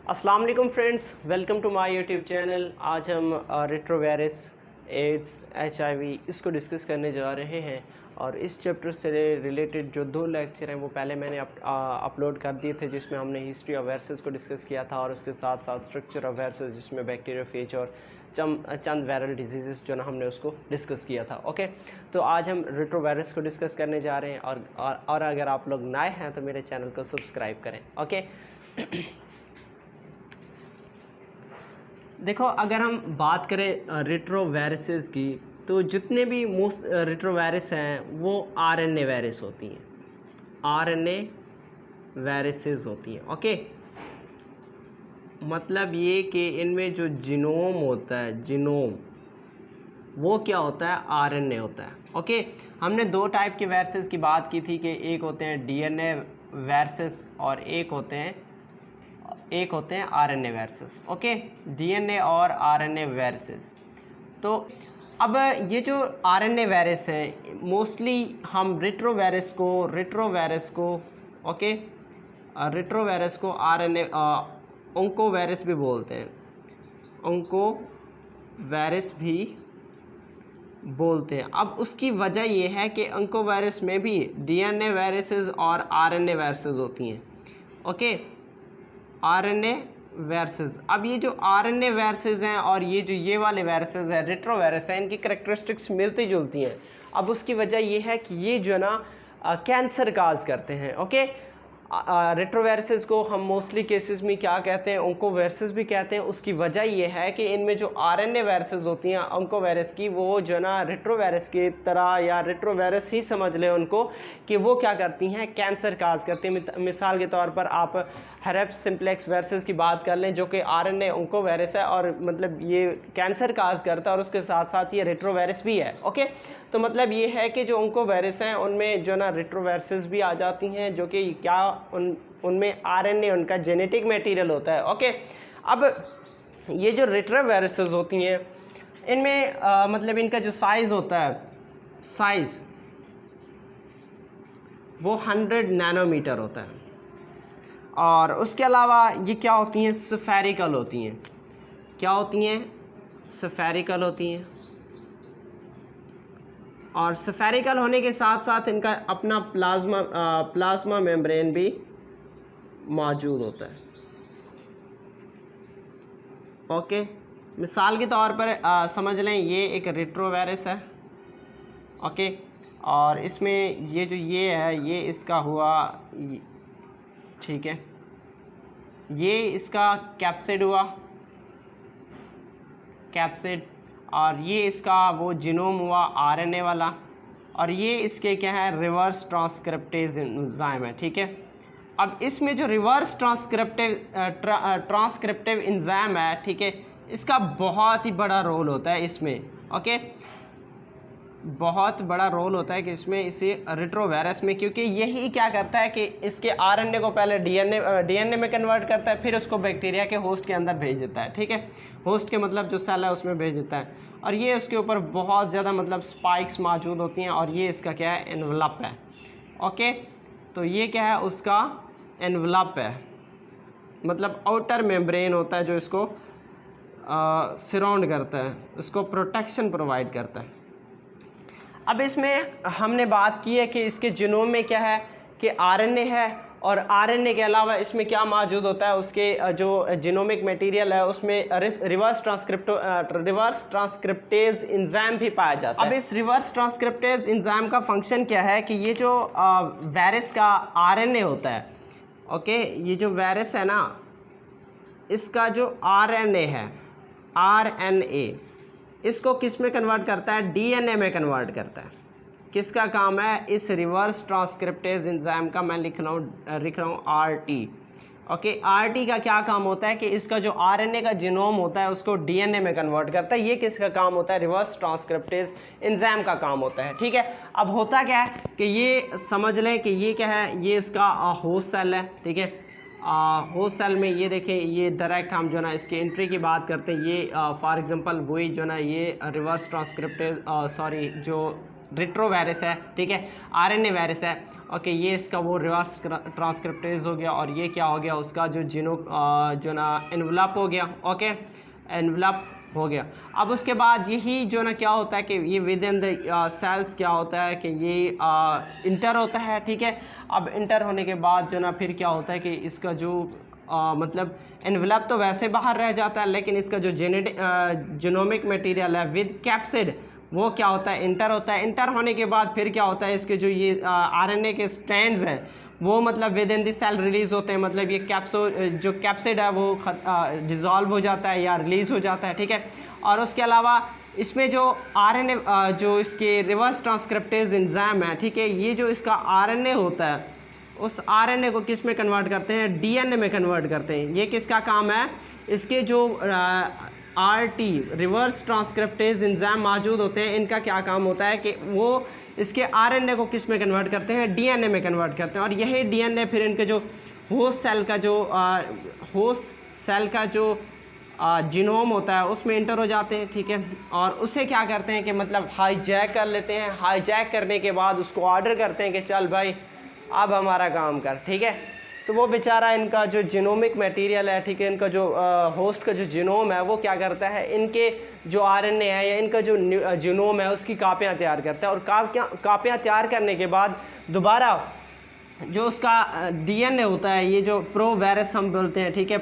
अस्सलाम वालेकुम friends, welcome to my YouTube channel. आज हम रेट्रोवायरस, एड्स, HIV इसको डिस्कस करने जा रहे हैं। और इस चैप्टर से रिलेटेड जो 2 लेक्चर हैं वो पहले मैंने अपलोड कर दिए थे, जिसमें हमने हिस्ट्री ऑफ वायरसेस को डिस्कस किया था और उसके साथ साथ स्ट्रक्चर ऑफ वायरसेस, जिसमें बैक्टीरियोफेज और चंद वायरल डिजीज़ जो ना हमने उसको डिस्कस किया था। ओके, तो आज हम रेट्रोवायरस को डिस्कस करने जा रहे हैं। और अगर आप लोग नए हैं तो मेरे चैनल को सब्सक्राइब करें। ओके देखो, अगर हम बात करें रेट्रोवायरसेस की, तो जितने भी मोस्ट रेट्रोवायरस हैं वो RNA वायरस होती हैं, RNA वायरसेस होती हैं। ओके, मतलब ये कि इनमें जो जीनोम होता है, जीनोम वो क्या होता है, RNA होता है। ओके, हमने 2 टाइप के वायरसेस की बात की थी कि एक होते हैं DNA वायरसेस और एक होते हैं RNA वायरसेस। ओके, DNA और RNA वायरसेस। तो अब ये जो RNA वायरस हैं, मोस्टली हम रेट्रोवायरस को RNA ऑन्कोवायरस भी बोलते हैं, ऑन्कोवायरस भी बोलते हैं। अब उसकी वजह ये है कि ऑन्कोवायरस में भी DNA वायरसेस और RNA वायरसेस होती हैं। Okay, RNA viruses. अब ये जो RNA वायरसेस हैं और ये वाले वायरसेस हैं, रेट्रोवायरस हैं, इनकी करैक्टरिस्टिक्स मिलती जुलती हैं। अब उसकी वजह ये है कि ये जो ना कैंसर काज करते हैं। ओके, रेट्रोवायरसेस को हम मोस्टली केसेस में क्या कहते हैं, ऑन्कोवायरसेस भी कहते हैं। उसकी वजह ये है कि इनमें जो RNA वायरसेस होती हैं ऑन्कोवायरस की, वो जो ना रेट्रोवायरस की तरह, या रेट्रोवायरस ही समझ लें उनको, कि वो क्या करती हैं, कैंसर काज करती हैं। मिसाल के तौर पर आप हेरेप्स सिम्प्लेक्स वायरसेस की बात कर लें, जो कि RNA ऑन्कोवायरस है और मतलब ये कैंसर काज करता है, और उसके साथ साथ ये रेट्रोवायरस भी है। ओके, तो मतलब ये है कि जो ऑन्कोवायरस हैं उनमें जो ना रेट्रोवायरसेस भी आ जाती हैं, जो कि क्या उनमें RNA उनका जेनेटिक मटेरियल होता है। ओके, अब ये जो रेट्रोवायरसेस होती हैं इनमें मतलब इनका जो साइज़ होता है, साइज़ वो 100 नैनोमीटर होता है। और उसके अलावा ये क्या होती हैं, स्फेरिकल होती हैं। क्या होती हैं, स्फेरिकल होती हैं। और स्फेरिकल होने के साथ साथ इनका अपना प्लाज्मा मेम्ब्रेन भी मौजूद होता है। ओके, मिसाल के तौर पर समझ लें ये एक रेट्रोवायरस है। ओके, और इसमें ये जो ये है, ये इसका हुआ, ठीक है, ये इसका कैप्सिड हुआ, कैप्सिड, और ये इसका वो जीनोम हुआ RNA वाला, और ये इसके क्या है, रिवर्स ट्रांसक्रिप्टेज एंजाइम है। ठीक है, अब इसमें जो रिवर्स ट्रांसक्रिप्टिव एंजाइम है, ठीक है, इसका बहुत ही बड़ा रोल होता है इसमें। ओके, बहुत बड़ा रोल होता है कि इसमें, इसी रेट्रोवायरस में, क्योंकि यही क्या करता है कि इसके RNA को पहले DNA में कन्वर्ट करता है, फिर उसको बैक्टीरिया के होस्ट के अंदर भेज देता है। ठीक है, होस्ट के मतलब जो सेल है उसमें भेज देता है, और ये उसके ऊपर बहुत ज़्यादा मतलब स्पाइक्स मौजूद होती हैं, और ये इसका क्या है, एनवलप है। ओके, तो ये क्या है, उसका एनवलप है, मतलब आउटर मेम्ब्रेन होता है जो इसको सराउंड करता है, उसको प्रोटेक्शन प्रोवाइड करता है। अब इसमें हमने बात की है कि इसके जीनोम में क्या है कि RNA है, और RNA के अलावा इसमें क्या मौजूद होता है, उसके जो जीनोमिक मटेरियल है उसमें रिवर्स ट्रांसक्रिप्टेज एंजाइम भी पाया जाता है। अब इस रिवर्स ट्रांसक्रिप्टेज एंजाइम का फंक्शन क्या है कि ये जो वायरस का RNA होता है, ओके, ये जो वायरस है ना, इसका जो RNA है, RNA, इसको किस में कन्वर्ट करता है, DNA में कन्वर्ट करता है। किसका काम है, इस रिवर्स ट्रांसक्रिप्टेज एंजाइम का, मैं लिख रहा हूँ RT। ओके, RT का क्या काम होता है कि इसका जो RNA का जीनोम होता है उसको DNA में कन्वर्ट करता है। ये किसका काम होता है, रिवर्स ट्रांसक्रिप्टेज एंजाइम का काम होता है। ठीक है, अब होता क्या है कि ये समझ लें कि ये क्या है, ये इसका होस्ट सेल है। ठीक है, होस्ट सेल में ये देखें, ये डायरेक्ट हम जो ना इसकी एंट्री की बात करते हैं, ये फॉर एग्जांपल वही जो ना ये रिवर्स ट्रांसक्रिप्टेज जो रिट्रोवायरस है, ठीक है, आरएनए वायरस है। ओके, ये इसका वो रिवर्स ट्रांसक्रिप्टेज हो गया, और ये क्या हो गया, उसका जो जो ना एनवलप हो गया। ओके, एनवलप हो गया। अब उसके बाद यही जो ना क्या होता है कि ये विद इन द सेल्स क्या होता है कि ये इंटर होता है, ठीक है। अब इंटर होने के बाद जो ना फिर क्या होता है कि इसका जो मतलब एनवलप तो वैसे बाहर रह जाता है, लेकिन इसका जो जीनोमिक मटेरियल है विद कैप्सिड वो क्या होता है, इंटर होता है। इंटर होने के बाद फिर क्या होता है, इसके जो ये आरएनए के स्ट्रैंड्स हैं वो मतलब within the cell release होते हैं, मतलब ये जो कैप्सिड है वो डिज़ोल्व हो जाता है या रिलीज़ हो जाता है, ठीक है। और उसके अलावा इसमें जो आरएनए जो इसके रिवर्स ट्रांसक्रिप्टेज एंजाइम है, ठीक है, ये जो इसका आरएनए होता है उस आरएनए को किस में कन्वर्ट करते हैं, डीएनए में कन्वर्ट करते हैं। ये किसका काम है, इसके जो आरटी रिवर्स ट्रांसक्रिप्टेज एंजाइम मौजूद होते हैं, इनका क्या काम होता है कि वो इसके आरएनए को किस में कन्वर्ट करते हैं, डीएनए में कन्वर्ट करते हैं। और यही डीएनए फिर इनके जो होस्ट सेल का जो जीनोम होता है उसमें इंटर हो जाते हैं, ठीक है। और उसे क्या करते हैं कि मतलब हाईजैक कर लेते हैं। हाईजैक करने के बाद उसको ऑर्डर करते हैं कि चल भाई अब हमारा काम कर, ठीक है। तो वो बेचारा इनका जो जीनोमिक मटेरियल है, ठीक है, इनका जो होस्ट का जो जीनोम है वो क्या करता है, इनके जो आरएनए है या इनका जो जीनोम है उसकी कापियाँ तैयार करता है। और कापियाँ तैयार करने के बाद दोबारा जो उसका डीएनए होता है, ये जो प्रोवायरस हम बोलते हैं, ठीक है,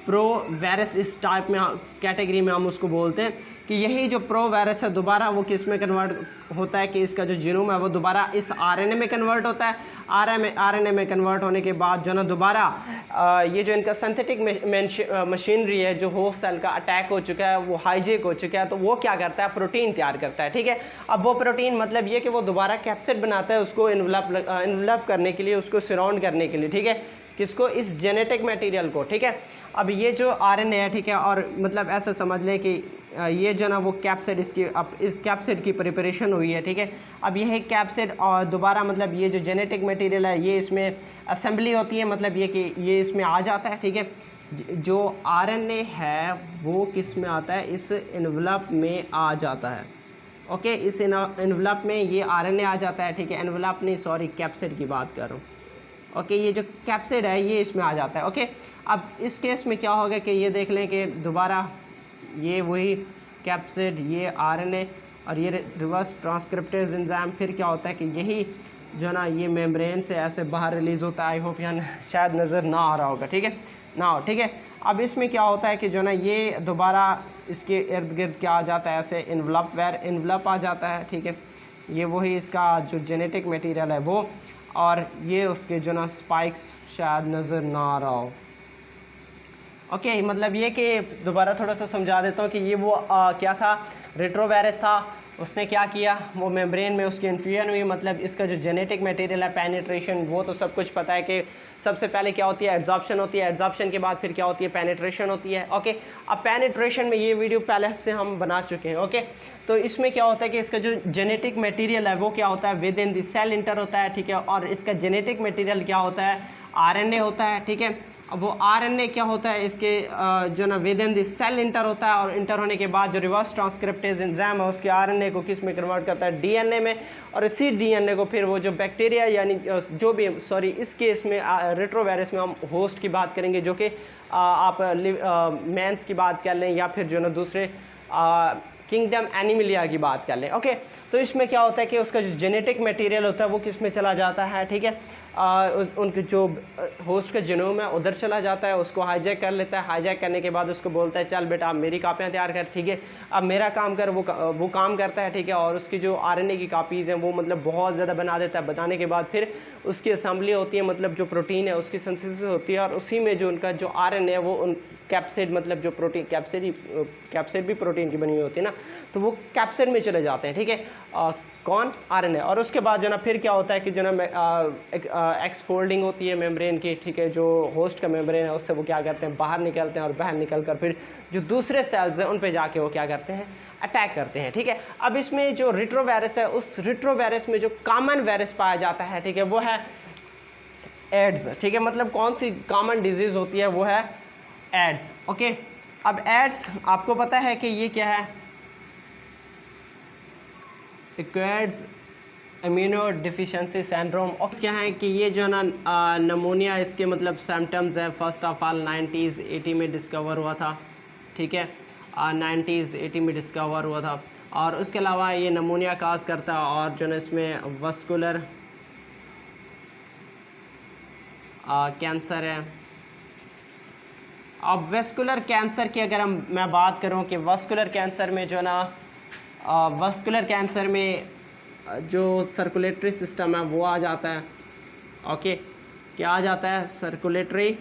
प्रोवायरस इस टाइप में कैटेगरी में हम उसको बोलते हैं कि यही जो प्रोवायरस है दोबारा वो किस में कन्वर्ट होता है कि इसका जो जीनोम है वो दोबारा इस आरएनए में कन्वर्ट होता है। आरएनए में कन्वर्ट होने के बाद जो ना दोबारा ये जो इनका सिंथेटिक मशीनरी है जो होस्ट सेल का अटैक हो चुका है, वो हाईजैक हो चुका है, तो वो क्या करता है, प्रोटीन तैयार करता है, ठीक है। अब वो प्रोटीन मतलब ये कि वो दोबारा कैप्सिड बनाता है उसको इन्वलप करने के लिए, उसको सराउंड करने के लिए, ठीक है, किसको, इस जेनेटिक मटेरियल को, ठीक है। अब ये जो आरएनए है, ठीक है, और मतलब ऐसा समझ लें कि ये जो ना वो कैप्सिड इसकी अब इस कैप्सिड की प्रिपरेशन हुई है, ठीक है। अब यह कैप्सिड और दोबारा मतलब ये जो जेनेटिक मटेरियल है ये इसमें असेंबली होती है, मतलब ये कि ये इसमें आ जाता है, ठीक है। जो आरएनए है वो किस में आता है, इस एनवलप में आ जाता है। ओके, इस एनवलप में ये आरएनए आ जाता है, ठीक है। एनवलप नहीं, सॉरी, कैप्सिड की बात कर रहा हूँ। ओके, ये जो कैप्सिड है ये इसमें आ जाता है। ओके, अब इस केस में क्या होगा कि ये देख लें कि दोबारा ये वही कैप्सिड, ये आरएनए और ये रिवर्स ट्रांसक्रिप्टेज एंजाइम, फिर क्या होता है कि यही जो ना ये मेम्ब्रेन से ऐसे बाहर रिलीज़ होता है। आई होप यहाँ शायद नज़र ना आ रहा होगा, ठीक है ना हो, ठीक है। अब इसमें क्या होता है कि जो ना ये दोबारा इसके इर्द गिर्द क्या आ जाता है, ऐसे इन्वलप आ जाता है, ठीक है। ये वही इसका जो जेनेटिक मटेरियल है वो, और ये उसके जो ना स्पाइक्स शायद नज़र ना आ रहा हो। ओके, मतलब ये कि दोबारा थोड़ा सा समझा देता हूँ कि ये वो क्या था, रेट्रोवायरस था। उसने क्या किया, वो मेम्ब्रेन में उसकी इन्फ्यूजन हुई, मतलब इसका जो जेनेटिक मटेरियल है, पेनिट्रेशन, वो तो सब कुछ पता है कि सबसे पहले क्या होती है, एब्जॉर्प्शन होती है, एब्जॉर्प्शन के बाद फिर क्या होती है, पेनिट्रेशन होती है। ओके, अब पेनिट्रेशन में ये वीडियो पहले से हम बना चुके हैं। ओके, तो इसमें क्या होता है कि इसका जो जेनेटिक मटेरियल है वो क्या होता है, within the cell enter होता है, ठीक है। और इसका जेनेटिक मटेरियल क्या होता है, आरएनए होता है, ठीक है। अब वो आरएनए क्या होता है, इसके जो ना within the cell enter होता है, और इंटर होने के बाद जो रिवर्स ट्रांसक्रिप्टेज एंजाइम है उसके आरएनए को किस में कन्वर्ट करता है, डीएनए में। और इसी डीएनए को फिर वो जो बैक्टीरिया यानी जो भी, सॉरी, इस केस में रेट्रोवायरस में हम होस्ट की बात करेंगे, जो कि आप मैंस की बात कर लें या फिर जो ना दूसरे किंगडम एनिमिलिया की बात कर लें। ओके, तो इसमें क्या होता है कि उसका जो जेनेटिक मटेरियल होता है वो किस में चला जाता है, ठीक है। उनके जो होस्ट का जीनोम है उधर चला जाता है, उसको हाईजैक कर लेता है। हाईजैक करने के बाद उसको बोलता है चल बेटा आप मेरी कापियाँ तैयार कर, ठीक है, अब मेरा काम कर। वो काम करता है, ठीक है। और उसकी जो आरएनए की कापीज़ हैं वो मतलब बहुत ज़्यादा बना देता है। बनाने के बाद फिर उसकी असेंबली होती है, मतलब जो प्रोटीन है उसकी सिंथेसिस होती है, और उसी में जो उनका जो आरएनए है वो उन कैप्सिड, मतलब जो प्रोटीन कैप्सिड भी प्रोटीन की बनी हुई होती है ना, तो वो कैप्सिड में चले जाते हैं, ठीक है। कौन, आरएनए। और उसके बाद जो ना फिर क्या होता है कि जो ना एक्सफोल्डिंग होती है मेम्ब्रेन की, ठीक है। जो होस्ट का मेम्ब्रेन है उससे वो क्या करते हैं, बाहर निकलते हैं, और बाहर निकल कर फिर जो दूसरे सेल्स हैं उन पे जाके वो क्या करते हैं, अटैक करते हैं, ठीक है। अब इसमें जो रेट्रोवायरस है, उस रेट्रोवायरस में जो कॉमन वायरस पाया जाता है, ठीक है, वो है एड्स, ठीक है। मतलब कौन सी कॉमन डिजीज़ होती है, वो है एड्स। ओके, अब एड्स आपको पता है कि ये क्या है, एक्वायर्ड इम्यूनो डिफिशिएंसी सिंड्रोम। और क्या है कि ये जो ना नमूनिया, इसके मतलब सिम्टम्स है फर्स्ट ऑफ ऑल 90s 80 में डिस्कवर हुआ था, ठीक है, 90s 80 में डिस्कवर हुआ था। और उसके अलावा ये नमूनिया काज करता है और जो ना इसमें वस्कुलर कैंसर है। अब वस्कुलर कैंसर की अगर मैं बात करूं कि वस्कुलर कैंसर में जो ना वस्कुलर कैंसर में जो सर्कुलेटरी सिस्टम है वो आ जाता है। ओके, क्या आ जाता है? सर्कुलेटरी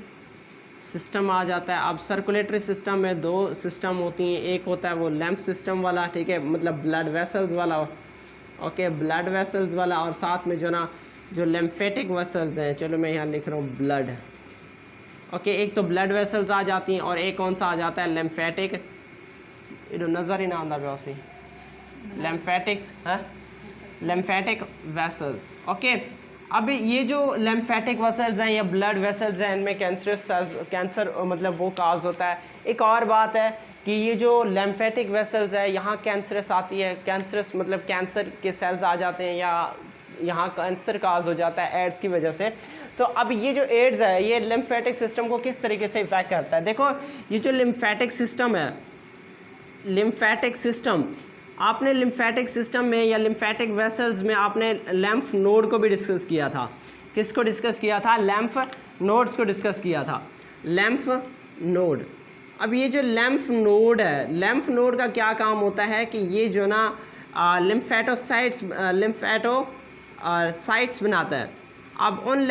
सिस्टम आ जाता है। अब सर्कुलेटरी सिस्टम में दो सिस्टम होती हैं, एक होता है वो लैम्फ सिस्टम वाला, ठीक है, मतलब ब्लड वेसल्स वाला, ओके, ब्लड वेसल्स वाला, और साथ में जो ना जो लिम्फेटिक वेसल्स हैं, चलो मैं यहाँ लिख रहा हूँ ब्लड, ओके, एक तो ब्लड वेसल्स आ जाती हैं और एक कौन सा आ जाता है? लिम्फेटिक, ये नज़र ही ना आंदा व्यासी लिम्फेटिक्स, है लिम्फेटिक वेसल्स। ओके, अब ये जो लिम्फेटिक वेसल्स हैं या ब्लड वेसल्स हैं, इनमें कैंसर मतलब वो काज होता है। एक और बात है कि ये जो लिम्फेटिक वेसल्स है यहाँ कैंसरस आती है, कैंसरस मतलब कैंसर के सेल्स आ जाते हैं या यहाँ कैंसर काज हो जाता है एड्स की वजह से। तो अब ये जो एड्स है ये लिम्फेटिक सिस्टम को किस तरीके से इफेक्ट करता है? देखो, ये जो लिम्फेटिक सिस्टम है, लिम्फेटिक सिस्टम, आपने लिम्फेटिक सिस्टम में या लिम्फेटिक वेसल्स में आपने लैम्फ नोड को भी डिस्कस किया था। किसको डिस्कस किया था? लैम्फ नोड्स को डिस्कस किया था, लैम्फ नोड। अब ये जो लैम्फ नोड है, लैम्फ नोड का क्या काम होता है कि ये जो ना लिम्फेटोसाइट्स बनाता है। अब उन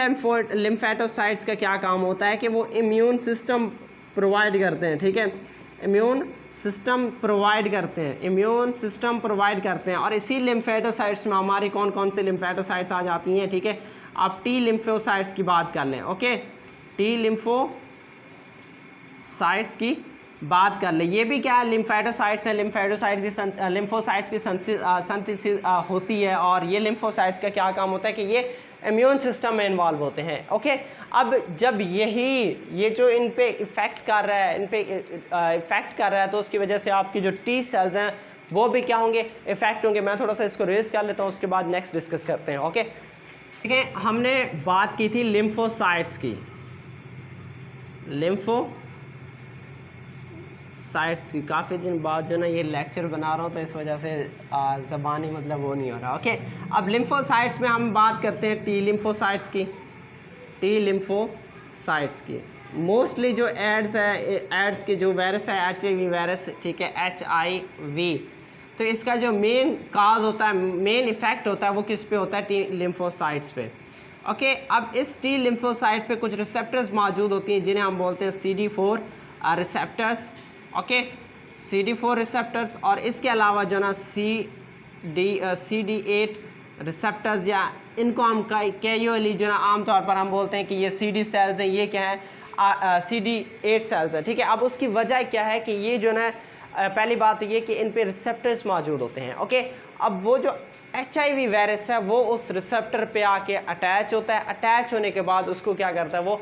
लिम्फेटोसाइट्स का क्या काम होता है कि वो इम्यून सिस्टम प्रोवाइड करते हैं, ठीक है, इम्यून सिस्टम प्रोवाइड करते हैं, इम्यून सिस्टम प्रोवाइड करते हैं। और इसी लिम्फेटोसाइट्स में हमारी कौन कौन से लिम्फेटोसाइट्स आ जाती हैं, ठीक है। आप टी लिम्फोसाइट्स की बात कर लें, ओके, टी लिम्फोसाइट्स की बात कर लें। ये भी क्या है? लिम्फेटोसाइट्स हैं, लिम्फोसाइट्स की संथिसिस होती है। और ये लिम्फोसाइट्स का क्या काम होता है कि ये इम्यून सिस्टम में इन्वॉल्व होते हैं, ओके। अब जब ये जो इन पे इफ़ेक्ट कर रहा है, इन पे इफ़ेक्ट कर रहा है, तो उसकी वजह से आपकी जो टी सेल्स हैं वो भी क्या होंगे? इफ़ेक्ट होंगे। मैं थोड़ा सा इसको रेज कर लेता हूँ, उसके बाद नेक्स्ट डिस्कस करते हैं, ओके। ठीक है, हमने बात की थी लिम्फोसाइट्स की, लिम्फोसाइट्स की। काफ़ी दिन बाद जो ना ये लेक्चर बना रहा हूँ तो इस वजह से ज़बानी मतलब वो नहीं हो रहा, ओके। अब लिम्फोसाइट्स में हम बात करते हैं टी लिम्फोसाइट्स की, टी लिम्फोसाइट्स की। मोस्टली जो एड्स है, एड्स के जो वायरस है HIV वायरस, ठीक है, HIV, तो इसका जो मेन काज होता है, मेन इफेक्ट होता है वो किस पे होता है? टी लिम्फोसाइट्स पे, ओके। अब इस टी लिम्फोसाइट पे कुछ रिसेप्टर्स मौजूद होती हैं जिन्हें हम बोलते हैं CD4 receptors, okay, CD4 receptors. और इसके अलावा जो ना CD8 रिसेप्टर्स, या इनको हम कैजुअली जो ना आमतौर पर हम बोलते हैं कि ये CD सेल्स हैं, ये क्या है? CD8 सेल्स है, ठीक है। अब उसकी वजह क्या है कि ये जो ना पहली बात तो ये कि इन पे रिसेप्टर्स मौजूद होते हैं, ओके। अब वो जो HIV वायरस है वो उस रिसेप्टर पे आके अटैच होता है, अटैच होने के बाद उसको क्या करता है? वो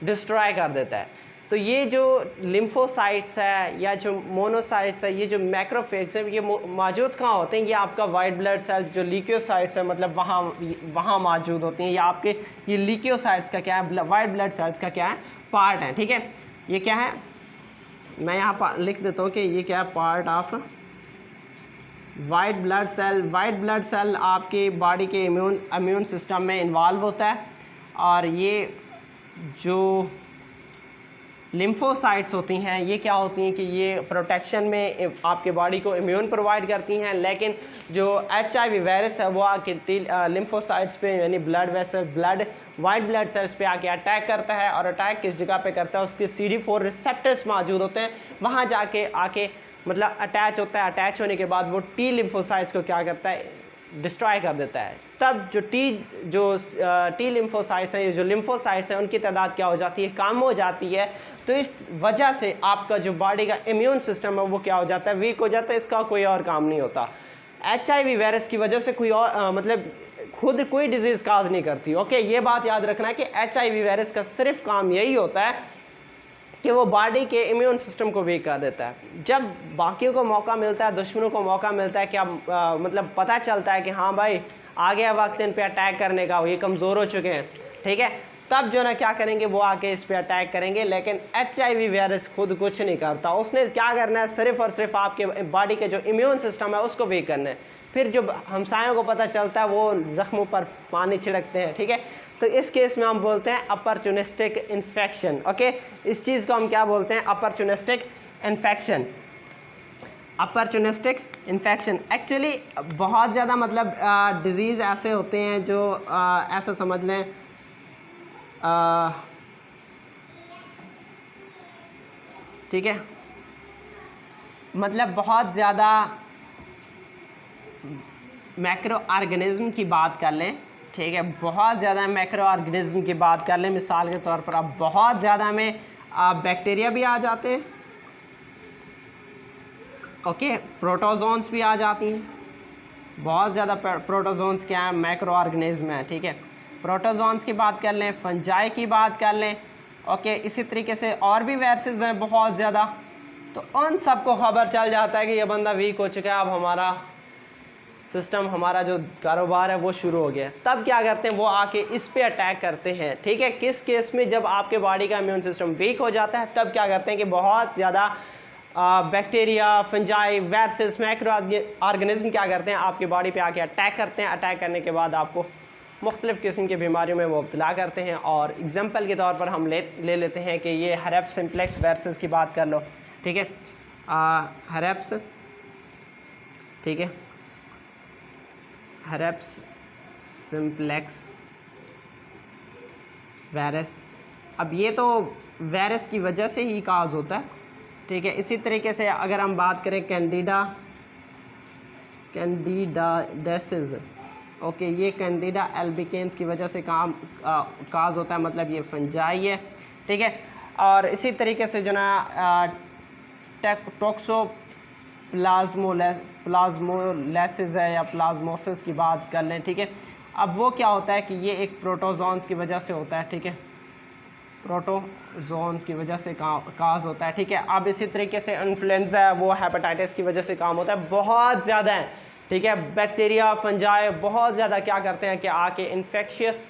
डिस्ट्रॉय कर देता है। तो ये जो लिम्फोसाइट्स है या जो मोनोसाइट्स है, ये जो मैक्रोफेग्स है, ये मौजूद कहाँ होते हैं? ये आपका वाइट ब्लड सेल्स जो ल्यूकोसाइट्स है, मतलब वहाँ मौजूद होती हैं। या आपके ये ल्यूकोसाइट्स का क्या है? वाइट ब्लड सेल्स का क्या है? पार्ट है, ठीक है। ये क्या है? मैं यहाँ लिख देता हूँ कि ये क्या है? Part of white blood cell. White blood cell आपके बॉडी के इम्यून सिस्टम में इन्वॉल्व होता है। और ये जो लिम्फोसाइट्स होती हैं ये क्या होती हैं कि ये प्रोटेक्शन में आपके बॉडी को इम्यून प्रोवाइड करती हैं। लेकिन जो HIV वायरस है वो आके लिम्फोसाइट्स पे यानी blood vessel white blood cells पे आके अटैक करता है। और अटैक किस जगह पे करता है? उसके CD4 रिसेप्टर्स मौजूद होते हैं, वहाँ जाके आके मतलब अटैच होता है। अटैच होने के बाद वो टी लिम्फोसाइट्स को क्या करता है? डिस्ट्रॉय कर देता है। तब जो टी लिम्फोसाइट्स हैं, जो लिम्फोसाइट्स हैं, उनकी तादाद क्या हो जाती है? कम हो जाती है। तो इस वजह से आपका जो बॉडी का इम्यून सिस्टम है वो क्या हो जाता है? वीक हो जाता है। इसका कोई और काम नहीं होता। HIV वायरस की वजह से कोई और मतलब खुद कोई डिजीज़ काज नहीं करती, ओके। ये बात याद रखना है कि HIV वायरस का सिर्फ काम यही होता है कि वो बॉडी के इम्यून सिस्टम को वीक कर देता है। जब बाकियों को मौका मिलता है, दुश्मनों को मौका मिलता है कि अब मतलब पता चलता है कि हाँ भाई आ गया वक्त इन पे अटैक करने का, ये कमज़ोर हो चुके हैं, ठीक है, तब जो ना क्या करेंगे, वो आके इस पे अटैक करेंगे। लेकिन HIV वायरस खुद कुछ नहीं करता, उसने क्या करना है, सिर्फ और सिर्फ आपके बॉडी के जो इम्यून सिस्टम है उसको वीक करना है। फिर जो हमसायों को पता चलता है वो ज़ख्मों पर पानी छिड़कते हैं, ठीक है। तो इस केस में हम बोलते हैं अपॉर्चुनिस्टिक इन्फेक्शन। ओके, इस चीज़ को हम क्या बोलते हैं, opportunistic infection. Opportunistic infection actually बहुत ज़्यादा मतलब डिज़ीज़ ऐसे होते हैं जो ऐसा समझ लें ठीक है, मतलब बहुत ज़्यादा मैक्रो ऑर्गेनिज्म की बात कर लें, ठीक है, बहुत ज़्यादा मैक्रो ऑर्गेनिज्म की बात कर लें। मिसाल के तौर पर अब बहुत ज़्यादा में बैक्टीरिया भी आ जाते हैं, ओके, प्रोटोजोन्स भी आ जाती हैं। बहुत ज़्यादा प्रोटोजोन्स क्या है, मैक्रो ऑर्गेनिज्म है, ठीक है। प्रोटोजोन्स की बात कर लें, फंजाई की बात कर लें, ओके, इसी तरीके से और भी वायरसेस हैं बहुत ज़्यादा। तो उन सबको खबर चल जाता है कि ये बंदा वीक हो चुका है, अब हमारा सिस्टम, हमारा जो कारोबार है वो शुरू हो गया। तब क्या करते हैं, वो आके इस पे अटैक करते हैं, ठीक है। किस केस में, जब आपके बॉडी का इम्यून सिस्टम वीक हो जाता है, तब क्या करते हैं कि बहुत ज़्यादा bacteria, fungi, viruses, macro organism क्या करते हैं, आपकी बॉडी पे आके अटैक करते हैं। अटैक करने के बाद आपको मुख्तलिफ़ किस्म की बीमारियों में वो मुब्तला करते हैं। और एग्जांपल के तौर पर हम ले लेते हैं कि ये हरेप्स सिम्प्लेक्स वायरसेस की बात कर लो, ठीक है, हरेप्स, ठीक है, हरेप्स सिम्प्लेक्स वायरस। अब ये तो वायरस की वजह से ही काज होता है, ठीक है। इसी तरीके से अगर हम बात करें कैंडिडाइसिस, ओके, ये कैंडिडा एल्बिकेंस की वजह से काज होता है, मतलब ये फंजाई है, ठीक है। और इसी तरीके से जो ना टॉक्सोप्लाज्मोलाइसिस है या प्लाज्मोसिस की बात कर लें, ठीक है। अब वो क्या होता है कि ये एक प्रोटोजोन्स की वजह से होता है, ठीक है, प्रोटोजोन्स की वजह से काज होता है, ठीक है। अब इसी तरीके से इन्फ्लुएंजा है, वो हेपेटाइटिस की वजह से काम होता है, बहुत ज़्यादा है, ठीक है। बैक्टीरिया, फंजाई बहुत ज़्यादा क्या करते हैं कि आके इन्फेक्शियस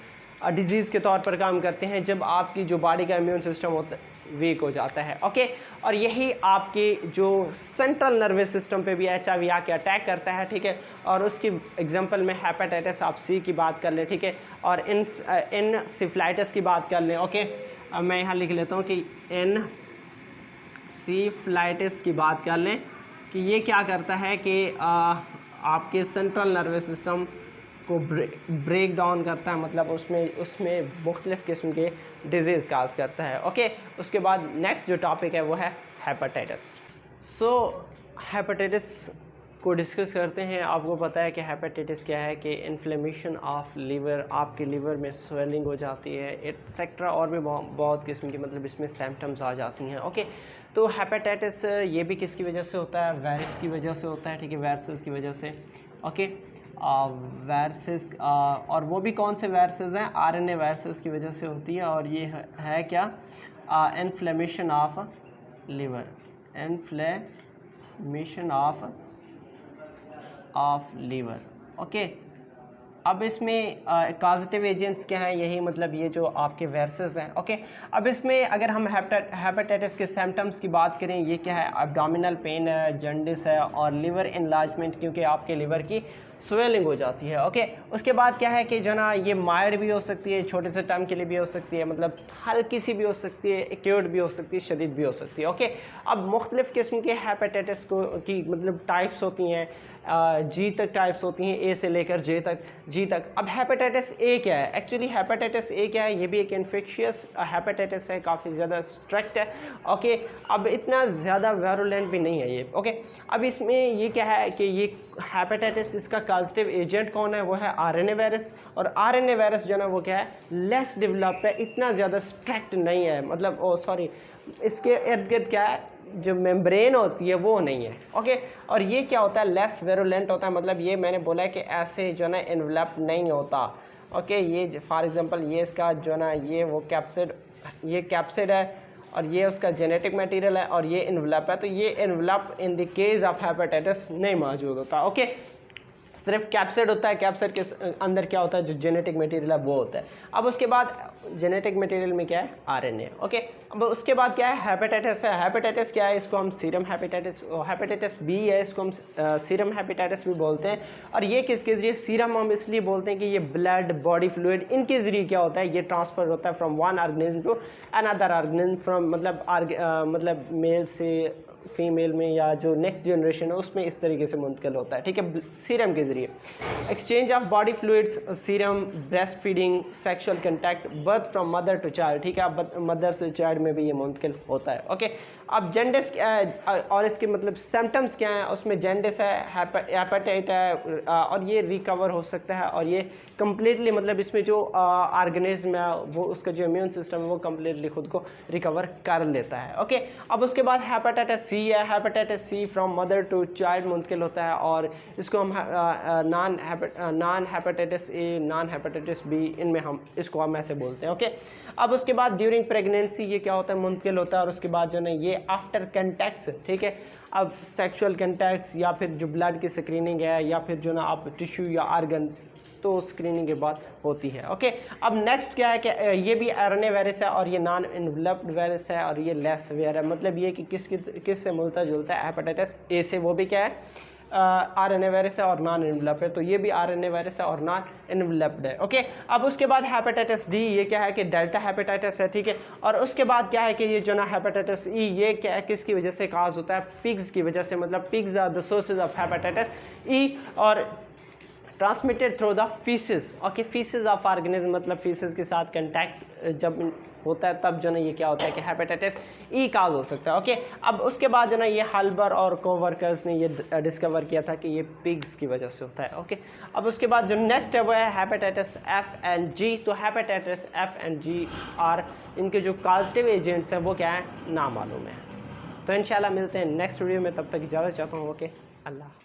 डिजीज़ के तौर पर काम करते हैं जब आपकी जो बॉडी का इम्यून सिस्टम होता है वीक हो जाता है, ओके। और यही आपके जो सेंट्रल नर्वस सिस्टम पे भी HIV आके अटैक करता है, ठीक है। और उसकी एग्जांपल में हेपेटाइटिस आप C की बात कर लें, ठीक है, और एनसेफेलाइटिस की बात कर लें, ओके। अब मैं यहाँ लिख लेता हूँ कि एनसेफेलाइटिस की बात कर लें कि ये क्या करता है कि आपके सेंट्रल नर्वस सिस्टम को ब्रेक डाउन करता है, मतलब उसमें मुख्तलिफ़ किस्म के डिजीज़ काज करता है, ओके। उसके बाद नेक्स्ट जो टॉपिक है वो है हेपेटाइटिस। सो हेपेटाइटिस को डिस्कस करते हैं। आपको पता है कि हेपेटाइटिस क्या है, कि इन्फ्लेमेशन ऑफ लीवर, आपके लीवर में स्वेलिंग हो जाती है, एक्सेट्रा, और भी बहुत किस्म की मतलब इसमें सिम्टम्स आ जाती हैं, ओके। तो हेपेटाइटिस ये भी किसकी वजह से होता है, वायरस की वजह से होता है, ठीक है, वायरसेस की वजह से, ओके। वायरसेस और वो भी कौन से वायरसेस हैं, RNA वायरसेस की वजह से होती है। और ये है क्या, inflammation of liver, inflammation of liver, okay. अब इसमें कॉजेटिव एजेंट्स क्या हैं, यही मतलब ये जो आपके वायरसेस हैं, ओके। अब इसमें अगर हम हेपेटाइटिस के सिम्टम्स की बात करें, ये क्या है, एब्डोमिनल पेन है, जॉन्डिस है और लिवर इनलार्जमेंट, क्योंकि आपके लिवर की स्वेलिंग हो जाती है, ओके। उसके बाद क्या है कि जो ना ये माइल्ड भी हो सकती है, छोटे से टाइम के लिए भी हो सकती है, मतलब हल्की सी भी हो सकती है, एक्यूट भी हो सकती है, शदीद भी हो सकती है, ओके। अब मुख्तलिफ़ किस्म के हेपेटाइटिस की मतलब टाइप्स होती हैं, G तक टाइप्स होती हैं, A से लेकर G तक। अब हेपेटाइटिस A क्या है, एक्चुअली हेपेटाइटिस A क्या है, ये भी एक इन्फेक्शियस हेपेटाइटिस है, काफ़ी ज़्यादा स्ट्रिक्ट है, ओके। अब इतना ज़्यादा वायरुलेंट भी नहीं है ये, ओके। अब इसमें ये क्या है कि ये हेपेटाइटिस, इसका कॉजेटिव एजेंट कौन है, वो है RNA वायरस। और RNA वायरस जो है वो क्या है, लेस डेवलप है, इतना ज़्यादा स्ट्रिक्ट नहीं है, मतलब इसके इर्द गिर्द क्या है, जो मेम्ब्रेन होती है वो नहीं है, ओके। और ये क्या होता है, लेस वेरुलेंट होता है, मतलब ये मैंने बोला है कि ऐसे जो ना इन्वेलप नहीं होता, ओके। ये फॉर एग्जांपल ये इसका जो ना ये कैप्सिड है, और ये उसका जेनेटिक मटेरियल है और ये इन्वेलप है। तो ये envelope in the case of hepatitis नहीं मौजूद होता। ओके, सिर्फ कैप्सिड होता है, कैप्सिड के अंदर क्या होता है, जो जेनेटिक मटेरियल है वो होता है। अब उसके बाद जेनेटिक मटेरियल में क्या है, आरएनए। ओके, अब उसके बाद क्या है, हेपेटाइटिस है। हेपेटाइटिस क्या है, इसको हम सीरम हेपेटाइटिस, हेपेटाइटिस बी है, इसको हम सीरम हेपेटाइटिस भी बोलते हैं। और ये किसके ज़रिए, सीरम हम इसलिए बोलते हैं कि ये ब्लड, बॉडी फ्लूइड, इनके ज़रिए क्या होता है, ये ट्रांसफ़र होता है from one organism to another organism, from मतलब मेल से फीमेल में या जो नेक्स्ट जनरेशन है उसमें इस तरीके से मुंतकिल होता है। ठीक है, सीरम के ज़रिए। Exchange of body fluids, serum, breast feeding, sexual contact, birth from mother to child. ठीक है, अब मदर से चाइल्ड में भी ये मुंतकिल होता है। ओके, अब जेंडिस और इसके मतलब सिम्टम्स क्या हैं, उसमें जेंडिस है, हेपेटाइट है, और ये रिकवर हो सकता है और ये कम्प्लीटली मतलब इसमें जो ऑर्गेनिज्म है वो उसका जो इम्यून सिस्टम है वो कम्प्लीटली खुद को रिकवर कर लेता है। ओके, अब उसके बाद हेपेटाइटिस सी है। Hepatitis C from mother to child मुंतकिल होता है और इसको हम non hepatitis A, non hepatitis B, इनमें हम इसको हम ऐसे बोलते हैं। ओके, अब उसके बाद ड्यूरिंग प्रेगनेंसी ये क्या होता है, मुंतकिल होता है। और उसके बाद जो है ये आफ्टर कंटैक्ट्स, ठीक है, अब सेक्सुअल कंटैक्ट्स या फिर जो ब्लड की स्क्रीनिंग है या फिर जो ना आप टिश्यू या आर्गन, तो स्क्रीनिंग के बाद होती है। ओके, अब नेक्स्ट क्या है कि ये भी आरएनए वायरस है और ये नॉन इन्वेलप्ड वायरस है और ये लेस वेयर है। मतलब ये कि किस से मिलता जुलता है, हेपेटाइटिस ए से, वो भी क्या है, आरएनए वायरस है और नॉन इन्वेलप्ड है। तो ये भी आरएनए वायरस है और नॉन इन्वेलप्ड है। ओके, अब उसके बाद हेपेटाइटिस डी, ये क्या है कि डेल्टा हेपेटाइटिस है। ठीक है, और उसके बाद क्या है कि ये जो ना हेपेटाइटिस ई, ये क्या है, किसकी वजह से काज होता है, पिग्स की वजह से। मतलब pigs are the sources of hepatitis E और transmitted through the faeces. Okay, faeces of organism, मतलब फीसिस के साथ कंटैक्ट जब होता है तब जो ना ये क्या होता है कि हेपेटाइटिस ई काज हो सकता है। ओके, अब उसके बाद जो ना ये हल्बर और कोवर्कर्स ने ये डिस्कवर किया था कि ये पिग्स की वजह से होता है। ओके, अब उसके बाद जो नेक्स्ट है वो है हेपेटाइटिस एफ एंड जी। तो hepatitis F and G are, इनके जो कॉजेटिव एजेंट्स हैं वो क्या है, नामालूम है। तो इंशाल्लाह मिलते हैं नेक्स्ट वीडियो में, तब तक इजाज़त चाहता हूँ। ओके, अल्लाह।